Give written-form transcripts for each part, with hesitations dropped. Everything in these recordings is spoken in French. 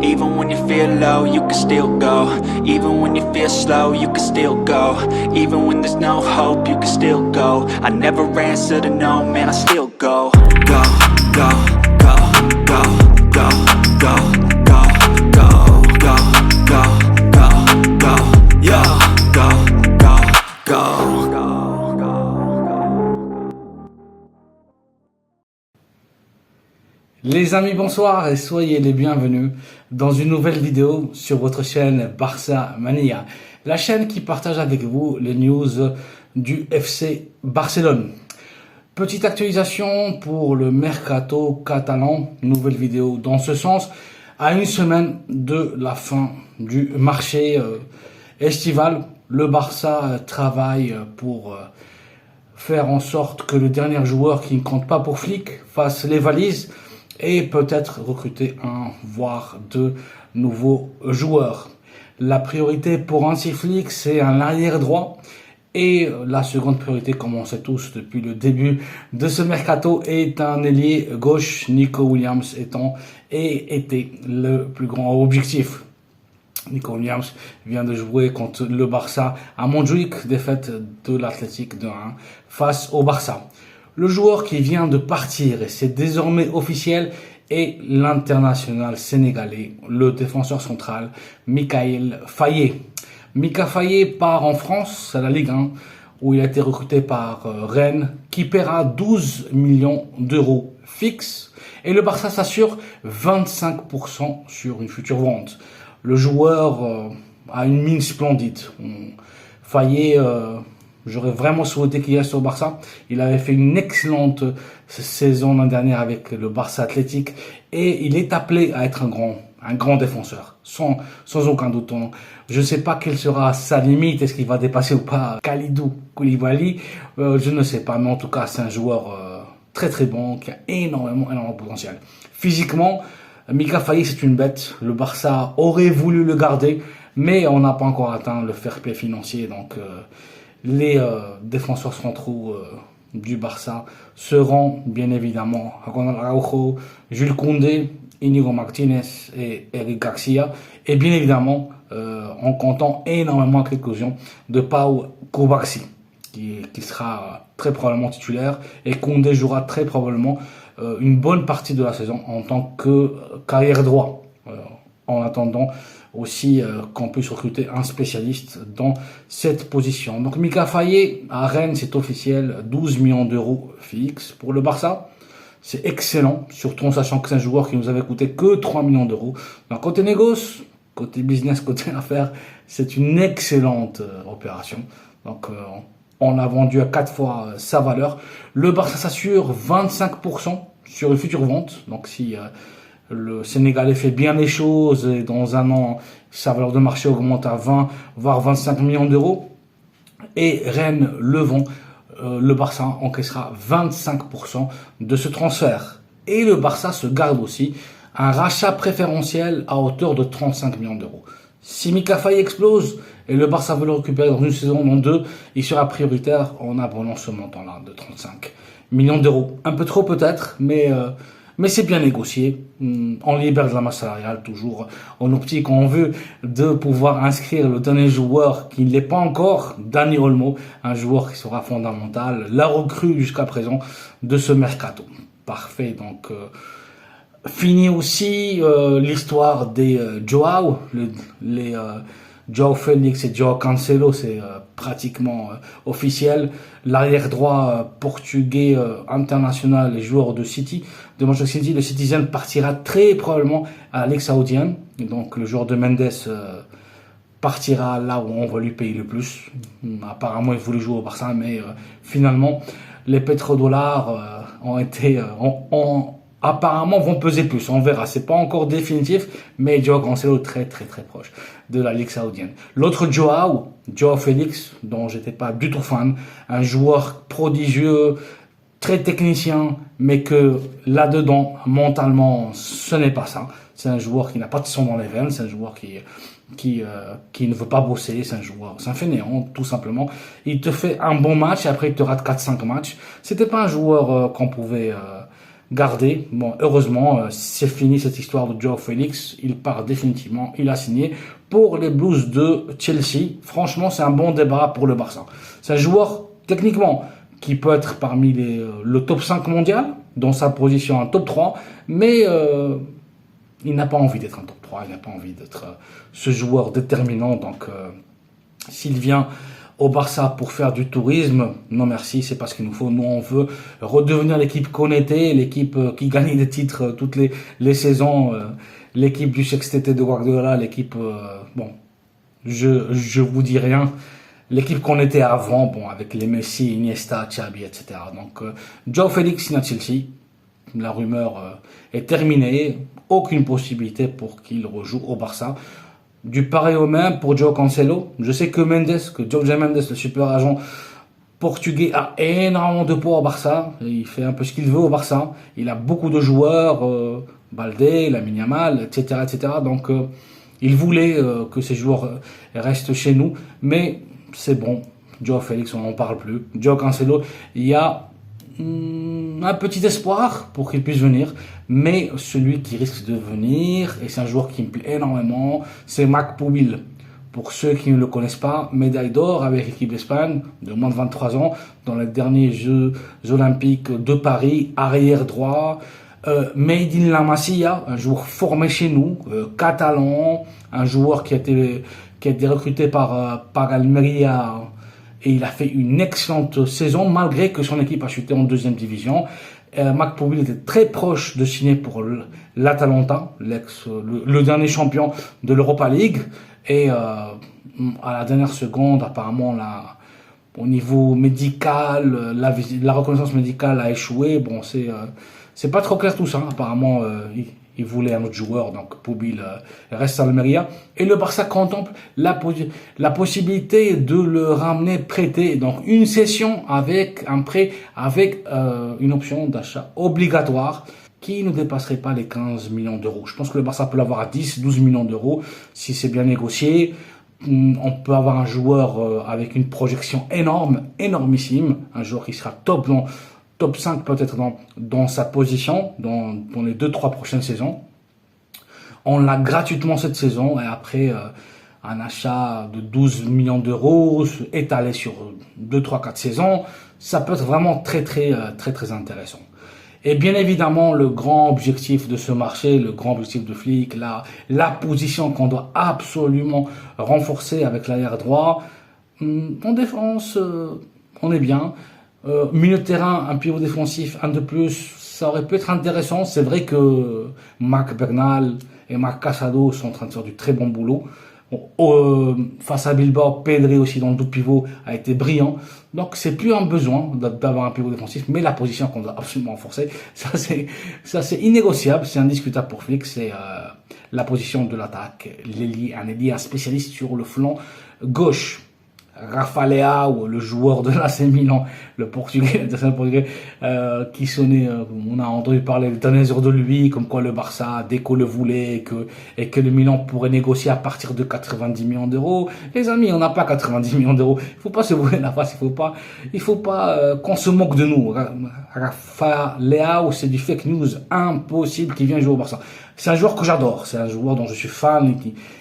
Even when you feel low, you can still go. Even when you feel slow, you can still go. Even when there's no hope, you can still go. I never answer to no, man, I still go. Go, go, go, go, go, go, go, go, go, go, go, go, yeah, go, go, go, go. Les amis, bonsoir et soyez les bienvenus dans une nouvelle vidéo sur votre chaîne Barça Mania, la chaîne qui partage avec vous les news du FC Barcelone. Petite actualisation pour le mercato catalan, nouvelle vidéo dans ce sens, à une semaine de la fin du marché estival. Le Barça travaille pour faire en sorte que le dernier joueur qui ne compte pas pour Flick fasse les valises et peut-être recruter un, voire deux nouveaux joueurs. La priorité pour Hansi Flick, c'est un arrière droit. Et la seconde priorité, comme on sait tous depuis le début de ce mercato, est un ailier gauche, Nico Williams étant et était le plus grand objectif. Nico Williams vient de jouer contre le Barça à Montjuïc, défaite de l'Athletic de 1 face au Barça. Le joueur qui vient de partir, et c'est désormais officiel, est l'international sénégalais, le défenseur central, Mikayil Faye. Mika Faye part en France, à la Ligue 1, où il a été recruté par Rennes, qui paiera 12 millions d'euros fixes, et le Barça s'assure 25% sur une future vente. Le joueur a une mine splendide. Faye, j'aurais vraiment souhaité qu'il reste au Barça. Il avait fait une excellente saison l'an dernier avec le Barça Athletic et il est appelé à être un grand défenseur, sans aucun doute. Je ne sais pas quelle sera sa limite, est-ce qu'il va dépasser ou pas Kalidou Koulibaly, je ne sais pas, mais en tout cas c'est un joueur très très bon, qui a énormément de potentiel. Physiquement, Mika Faye c'est une bête, le Barça aurait voulu le garder, mais on n'a pas encore atteint le fair play financier, donc les défenseurs centraux du Barça seront bien évidemment Ronald Araujo, Jules Koundé, Inigo Martinez et Eric Garcia, et bien évidemment en comptant énormément avec l'éclosion de Pau Cubarsí qui sera très probablement titulaire, et Koundé jouera très probablement une bonne partie de la saison en tant que carrière droit, en attendant aussi qu'on puisse recruter un spécialiste dans cette position. Donc Mika Faye à Rennes, c'est officiel, 12 millions d'euros fixes pour le Barça. C'est excellent, surtout en sachant que c'est un joueur qui nous avait coûté que 3 millions d'euros. Donc côté négoce, côté business, côté affaires, c'est une excellente opération. Donc on a vendu à 4 fois sa valeur. Le Barça s'assure 25% sur une future vente. Donc si le Sénégalais fait bien les choses et dans un an, sa valeur de marché augmente à 20 voire 25 millions d'euros, et Rennes le vend, le Barça encaissera 25% de ce transfert. Et le Barça se garde aussi un rachat préférentiel à hauteur de 35 millions d'euros. Si Mika Faye explose et le Barça veut le récupérer dans une saison, dans deux, il sera prioritaire en abonnant ce montant-là de 35 millions d'euros. Un peu trop peut-être, mais c'est bien négocié. On libère de la masse salariale, toujours en optique, en vue de pouvoir inscrire le dernier joueur qui ne l'est pas encore, Dani Olmo, un joueur qui sera fondamental, la recrue jusqu'à présent de ce mercato. Parfait, donc fini aussi l'histoire des Joao, les Joao Félix et Joao Cancelo, c'est pratiquement officiel. L'arrière droit portugais international et joueur de City, de Manchester City, le Citizen, partira très probablement à la Ligue saoudienne. Et donc le joueur de Mendes partira là où on va lui payer le plus. Apparemment il voulait jouer au Barça, mais finalement les pétrodollars apparemment vont peser plus, on verra, c'est pas encore définitif, mais Joao Cancelo est très proche de la Ligue saoudienne. L'autre Joao Félix, dont j'étais pas du tout fan, un joueur prodigieux, très technicien, mais que là-dedans, mentalement, ce n'est pas ça. C'est un joueur qui n'a pas de sang dans les veines, c'est un joueur qui ne veut pas bosser, c'est un fainéant, tout simplement. Il te fait un bon match et après il te rate 4-5 matchs. C'était pas un joueur qu'on pouvait garder. Bon, heureusement, c'est fini cette histoire de Joao Félix. Il part définitivement. Il a signé pour les Blues de Chelsea. Franchement, c'est un bon débat pour le Barça. C'est un joueur, techniquement, qui peut être parmi le top 5 mondial, dans sa position un top 3, mais il n'a pas envie d'être un top 3, il n'a pas envie d'être ce joueur déterminant. Donc, s'il vient au Barça pour faire du tourisme, non merci, c'est pas ce qu'il nous faut. Nous, on veut redevenir l'équipe qu'on était, l'équipe qui gagnait des titres toutes les saisons, l'équipe du sextet de Guardiola, l'équipe, bon, je vous dis rien, l'équipe qu'on était avant, bon, avec les Messi, Iniesta, Xavi, etc. Donc, Joao Félix signe à Chelsea, la rumeur est terminée, aucune possibilité pour qu'il rejoue au Barça. Du pareil au même pour João Cancelo. Je sais que Jorge Mendes, le super agent portugais, a énormément de poids au Barça. Il fait un peu ce qu'il veut au Barça. Il a beaucoup de joueurs, Baldé, Lamine Yamal, etc., etc. Donc, il voulait que ces joueurs restent chez nous. Mais c'est bon. Joao Félix, on n'en parle plus. João Cancelo, il y a un petit espoir pour qu'il puisse venir, mais celui qui risque de venir, et c'est un joueur qui me plaît énormément, c'est Marc Pubil. Pour ceux qui ne le connaissent pas, médaille d'or avec l'équipe d'Espagne de moins de 23 ans dans les derniers Jeux Olympiques de Paris, arrière droit, made in la Masia, un joueur formé chez nous, catalan, un joueur qui a été recruté par Almeria. Et il a fait une excellente saison, malgré que son équipe a chuté en deuxième division. Marc Pubil était très proche de signer pour l'Atalanta, le dernier champion de l'Europa League. Et à la dernière seconde, apparemment, au niveau médical, la reconnaissance médicale a échoué. Bon, c'est pas trop clair tout ça. Apparemment, il voulait un autre joueur, donc Pubil reste à Almeria. Et le Barça contemple la possibilité de le ramener prêté. Donc une cession avec un prêt, avec une option d'achat obligatoire qui ne dépasserait pas les 15 millions d'euros. Je pense que le Barça peut l'avoir à 10-12 millions d'euros si c'est bien négocié. On peut avoir un joueur avec une projection énorme, énormissime, un joueur qui sera top 5 peut-être dans sa position dans les 2-3 prochaines saisons. On l'a gratuitement cette saison et après un achat de 12 millions d'euros étalé sur 2-3-4 saisons, ça peut être vraiment très intéressant. Et bien évidemment, le grand objectif de ce marché, le grand objectif de Flick, la position qu'on doit absolument renforcer avec l'arrière droit. En défense, on est bien. Milieu de terrain, un pivot défensif, un de plus, ça aurait pu être intéressant. C'est vrai que Marc Bernal et Marc Casado sont en train de faire du très bon boulot. Face à Bilbao, Pedri aussi dans le double pivot a été brillant. Donc c'est plus un besoin d'avoir un pivot défensif, mais la position qu'on doit absolument renforcer, ça c'est innégociable, c'est indiscutable pour Flick, c'est la position de l'attaque. Un ailier, un spécialiste sur le flanc gauche. Rafa Leao, le joueur de l'AC Milan, le portugais, qui sonnait, on a entendu parler les dernières heures de lui, comme quoi le Barça, dès qu'on le voulait, et que le Milan pourrait négocier à partir de 90 millions d'euros. Les amis, on n'a pas 90 millions d'euros. Il faut pas se voiler la face, il faut pas qu'on se moque de nous. Rafa Leao, c'est du fake news impossible qui vient jouer au Barça. C'est un joueur que j'adore, c'est un joueur dont je suis fan,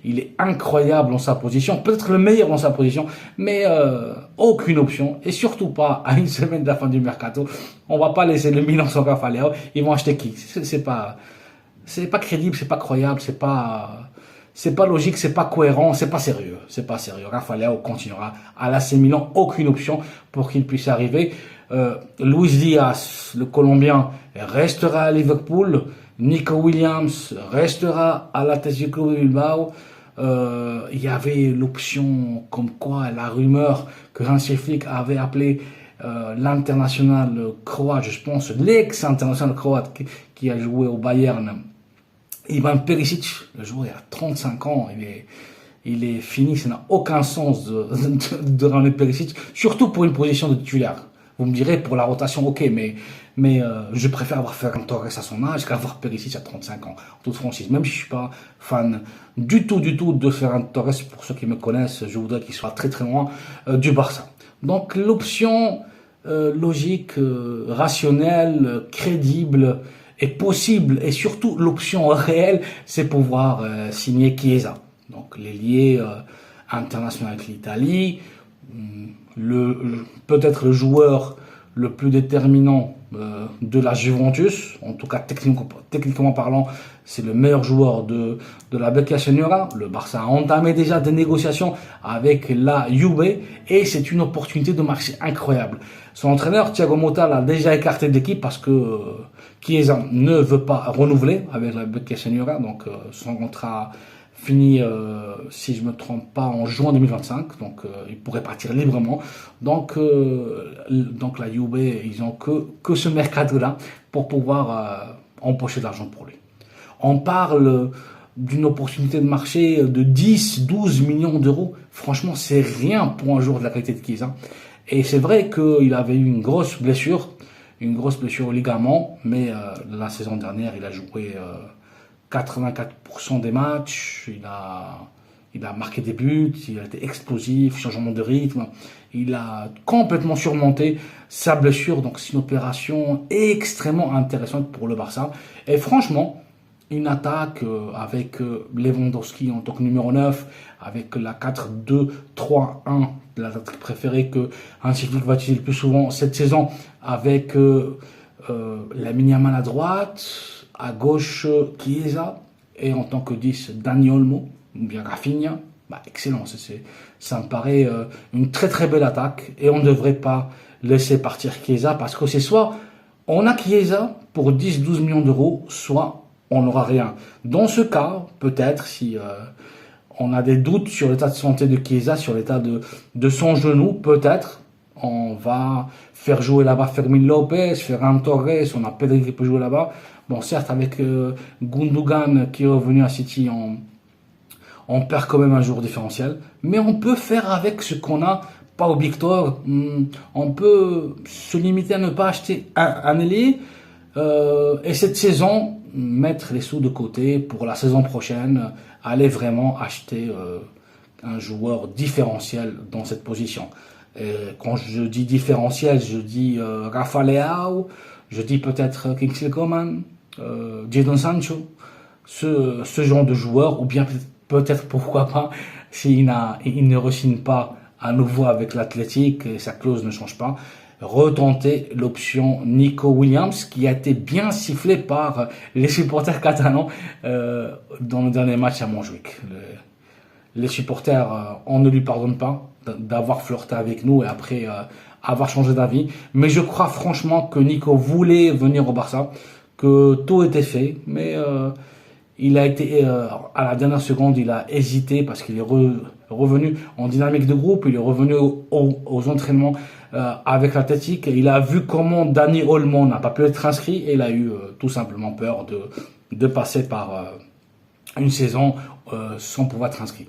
il est incroyable dans sa position, peut-être le meilleur dans sa position, mais aucune option, et surtout pas à une semaine de la fin du mercato. On va pas laisser le Milan sans Rafa Leao, ils vont acheter qui? C'est pas crédible, c'est pas croyable, c'est pas logique, c'est pas cohérent, c'est pas sérieux. Rafa Leao continuera à l'AC Milan, aucune option pour qu'il puisse arriver. Luis Diaz, le Colombien, restera à Liverpool. Nico Williams restera à l'Atlético de Bilbao. Il y avait l'option comme quoi la rumeur que Hansi Flick avait appelé l'international croate, je pense, l'ex-international croate qui a joué au Bayern, Ivan Perisic. Le joueur a 35 ans, il est fini, ça n'a aucun sens de ramener Perisic, surtout pour une position de titulaire. Vous me direz, pour la rotation, ok, mais je préfère avoir Ferran Torres à son âge qu'avoir Perisic à 35 ans, en toute franchise. Même si je suis pas fan du tout de Ferran Torres, pour ceux qui me connaissent, je voudrais qu'il soit très loin du Barça. Donc l'option logique, rationnelle, crédible et possible. Et surtout, l'option réelle, c'est pouvoir signer Chiesa. Donc, l'ailier international avec l'Italie, peut-être le joueur le plus déterminant de la Juventus, en tout cas techniquement parlant, c'est le meilleur joueur de la Becchia Signora. Le Barça a entamé déjà des négociations avec la Juve et c'est une opportunité de marché incroyable. Son entraîneur, Thiago Motta, l'a déjà écarté de l'équipe parce que Chiesa ne veut pas renouveler avec la Becchia Signora, donc son contrat fini, si je me trompe pas, en juin 2025, donc il pourrait partir librement. Donc la Juve, ils ont que ce mercato-là pour pouvoir empocher de l'argent pour lui. On parle d'une opportunité de marché de 10-12 millions d'euros. Franchement, c'est rien pour un joueur de la qualité de Chiesa. Et c'est vrai qu'il avait eu une grosse blessure au ligament, mais la saison dernière, il a joué 84% des matchs, il a marqué des buts, il a été explosif, changement de rythme, il a complètement surmonté sa blessure, donc c'est une opération extrêmement intéressante pour le Barça. Et franchement, une attaque avec Lewandowski en tant que numéro 9, avec la 4-2-3-1, la tactique préférée que Hansi Flick va utiliser le plus souvent cette saison, avec Lamine Yamal à droite, à gauche Chiesa, et en tant que 10 Dani Olmo, ou bien Rafinha, excellent, ça me paraît une très très belle attaque, et on ne devrait pas laisser partir Chiesa, parce que c'est soit on a Chiesa pour 10-12 millions d'euros, soit on n'aura rien. Dans ce cas, peut-être, si on a des doutes sur l'état de santé de Chiesa, sur l'état de son genou, peut-être on va faire jouer là-bas Fermin Lopez, Ferran Torres, on a Pedri qui peut jouer là-bas. Bon, certes, avec Gundogan qui est revenu à City, on perd quand même un joueur différentiel. Mais on peut faire avec ce qu'on a, pas au Victor. On peut se limiter à ne pas acheter un ailier. Et cette saison, mettre les sous de côté pour la saison prochaine, aller vraiment acheter un joueur différentiel dans cette position. Et quand je dis différentiel, je dis Rafa Leao, je dis peut-être Kingsley Coman, Jadon Sancho, ce genre de joueur, ou bien peut-être pourquoi pas, s'il ne re-signe pas à nouveau avec l'Athletic et sa clause ne change pas, retenter l'option Nico Williams, qui a été bien sifflé par les supporters catalans dans le dernier match à Montjuic. Les supporters, on ne lui pardonne pas d'avoir flirté avec nous et après avoir changé d'avis. Mais je crois franchement que Nico voulait venir au Barça, que tout était fait, mais il a été à la dernière seconde, il a hésité parce qu'il est revenu en dynamique de groupe, il est revenu aux entraînements avec l'Athletic, il a vu comment Dani Olmo n'a pas pu être inscrit et il a eu tout simplement peur de passer par une saison sans pouvoir être inscrit.